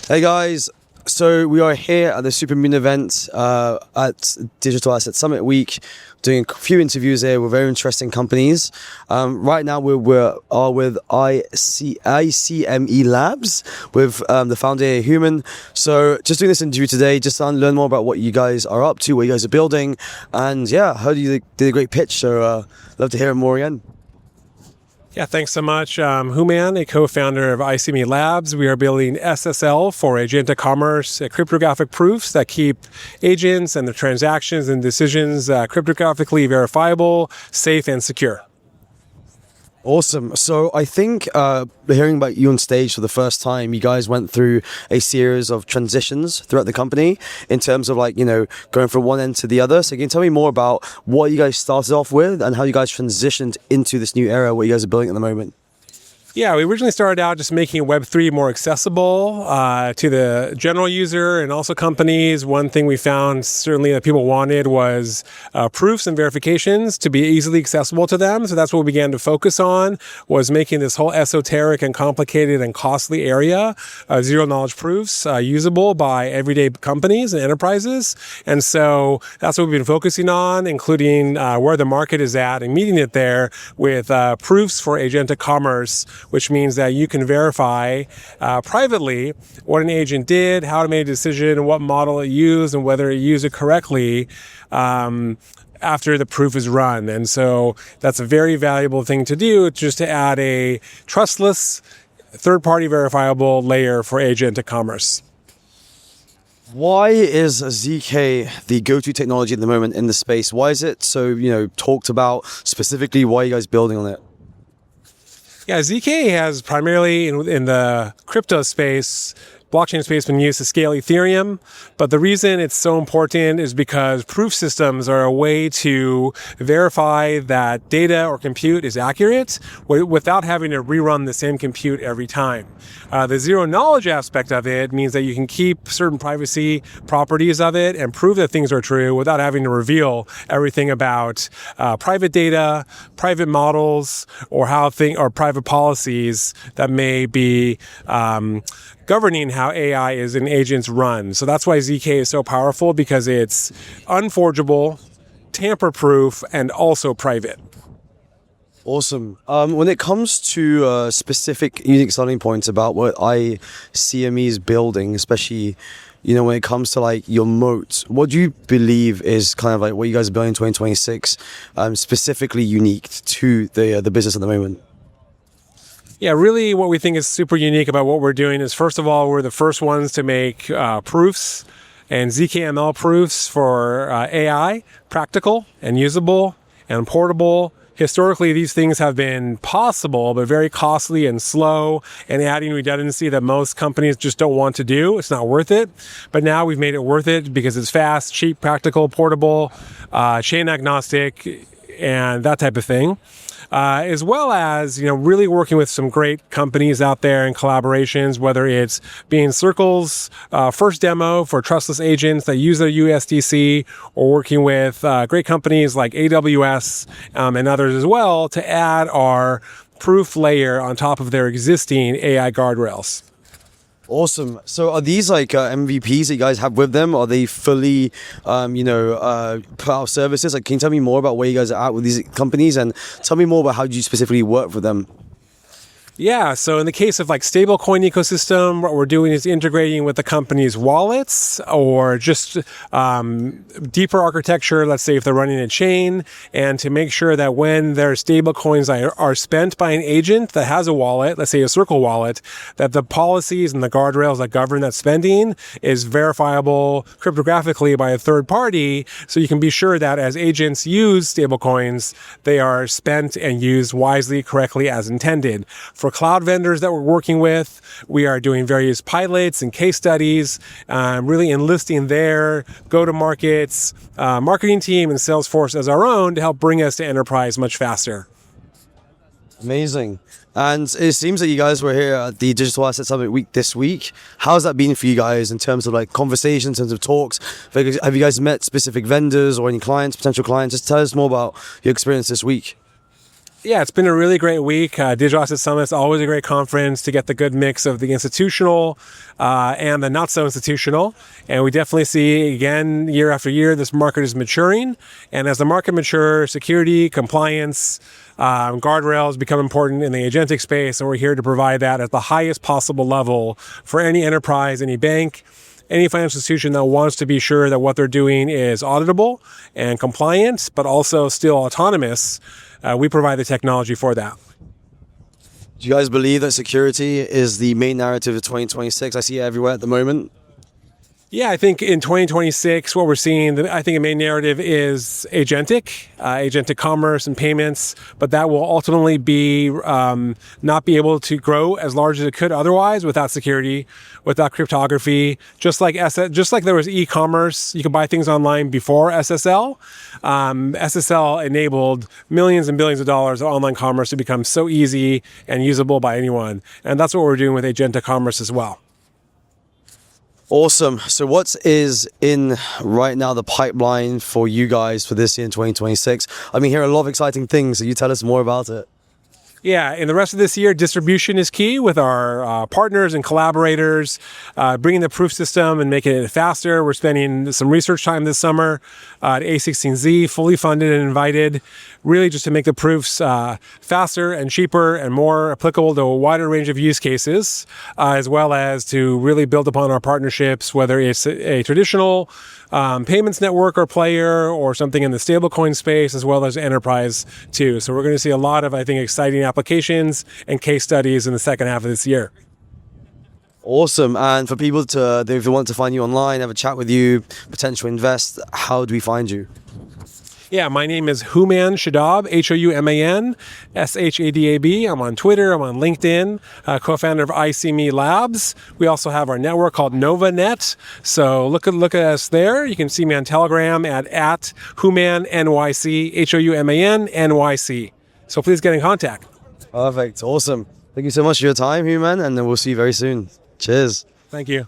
Hey guys, so we are here at the Supermoon event at Digital Asset Summit Week, doing a few interviews here with very interesting companies. Right now we're with ICME Labs with the founder here, Houman. So just doing this interview today, just to learn more about what you guys are up to, what you guys are building, and yeah, heard you did a great pitch. So love to hear more again. Yeah, thanks so much. Houman, a co-founder of ICME Labs. We are building SSL for agentic commerce, cryptographic proofs that keep agents and the transactions and decisions cryptographically verifiable, safe, and secure. Awesome. So I think hearing about you on stage for the first time, you guys went through a series of transitions throughout the company in terms of going from one end to the other. So can you tell me more about what you guys started off with and how you guys transitioned into this new era, what you guys are building at the moment? Yeah, we originally started out just making Web3 more accessible to the general user and also companies. One thing we found certainly that people wanted was proofs and verifications to be easily accessible to them. So that's what we began to focus on, was making this whole esoteric and complicated and costly area of zero-knowledge proofs usable by everyday companies and enterprises. And so that's what we've been focusing on, including where the market is at and meeting it there with proofs for agentic commerce, which means that you can verify privately what an agent did, how it made a decision, what model it used, and whether it used it correctly after the proof is run. And so that's a very valuable thing to do, just to add a trustless, third-party verifiable layer for agentic commerce. Why is ZK the go-to technology at the moment in the space? Why is it so, talked about? Specifically, why are you guys building on it? Yeah, ZK has primarily in the crypto space, blockchain space, been used to scale Ethereum. But the reason it's so important is because proof systems are a way to verify that data or compute is accurate without having to rerun the same compute every time. The zero knowledge aspect of it means that you can keep certain privacy properties of it and prove that things are true without having to reveal everything about private data, private models, or private policies that may be governing how AI is in agents run. So that's why ZK is so powerful, because it's unforgeable, tamper-proof, and also private. Awesome. When it comes to specific unique selling points about what ICME is building, especially when it comes to your moat, what do you believe is kind of what you guys are building in 2026, specifically unique to the business at the moment? Yeah, really what we think is super unique about what we're doing is, first of all, we're the first ones to make proofs and ZKML proofs for AI, practical and usable and portable. Historically, these things have been possible, but very costly and slow, and adding redundancy that most companies just don't want to do. It's not worth it. But now we've made it worth it because it's fast, cheap, practical, portable, chain-agnostic, and that type of thing. As well as, really working with some great companies out there in collaborations, whether it's being Circle's first demo for trustless agents that use their USDC, or working with great companies like AWS and others as well to add our proof layer on top of their existing AI guardrails. Awesome. So are these MVPs that you guys have with them? Are they fully, put out services? Can you tell me more about where you guys are at with these companies, and tell me more about how you specifically work with them? Yeah, so in the case of stablecoin ecosystem, what we're doing is integrating with the company's wallets, or just deeper architecture, let's say if they're running a chain, and to make sure that when their stablecoins are spent by an agent that has a wallet, let's say a Circle wallet, that the policies and the guardrails that govern that spending is verifiable cryptographically by a third party, so you can be sure that as agents use stablecoins, they are spent and used wisely, correctly, as intended. For cloud vendors that we're working with, we are doing various pilots and case studies, really enlisting their go-to-markets, marketing team and Salesforce as our own to help bring us to enterprise much faster. Amazing. And it seems that you guys were here at the Digital Asset Summit Week this week. How's that been for you guys in terms of conversations, in terms of talks? Have you guys met specific vendors or any clients, potential clients? Just tell us more about your experience this week. Yeah, it's been a really great week. Digital Asset Summit is always a great conference to get the good mix of the institutional and the not so institutional. And we definitely see, again, year after year, this market is maturing. And as the market matures, security, compliance, guardrails become important in the agentic space. And we're here to provide that at the highest possible level for any enterprise, any bank, any financial institution that wants to be sure that what they're doing is auditable and compliant, but also still autonomous. We provide the technology for that. Do you guys believe that security is the main narrative of 2026? I see it everywhere at the moment. Yeah, I think in 2026, what we're seeing, I think a main narrative is agentic commerce and payments, but that will ultimately be not be able to grow as large as it could otherwise without security, without cryptography. Just like there was e-commerce, you could buy things online before SSL. SSL enabled millions and billions of dollars of online commerce to become so easy and usable by anyone, and that's what we're doing with agentic commerce as well. Awesome. So what is in right now the pipeline for you guys for this year in 2026? I mean, here are a lot of exciting things. So you tell us more about it. Yeah, in the rest of this year, distribution is key with our partners and collaborators, bringing the proof system and making it faster. We're spending some research time this summer at A16Z, fully funded and invited, really just to make the proofs faster and cheaper and more applicable to a wider range of use cases, as well as to really build upon our partnerships, whether it's a traditional payments network or player or something in the stablecoin space, as well as enterprise too. So we're going to see a lot of, I think, exciting applications and case studies in the second half of this year. Awesome. And for people if they want to find you online, have a chat with you, potentially invest, how do we find you? Yeah, my name is Houman Shadab, Houman Shadab. I'm on Twitter, I'm on LinkedIn, co-founder of ICME Labs. We also have our network called NovaNet. So look at us there. You can see me on Telegram at Houman NYC, Houman NYC. So please get in contact. Perfect. Awesome. Thank you so much for your time, Houman, and then we'll see you very soon. Cheers. Thank you.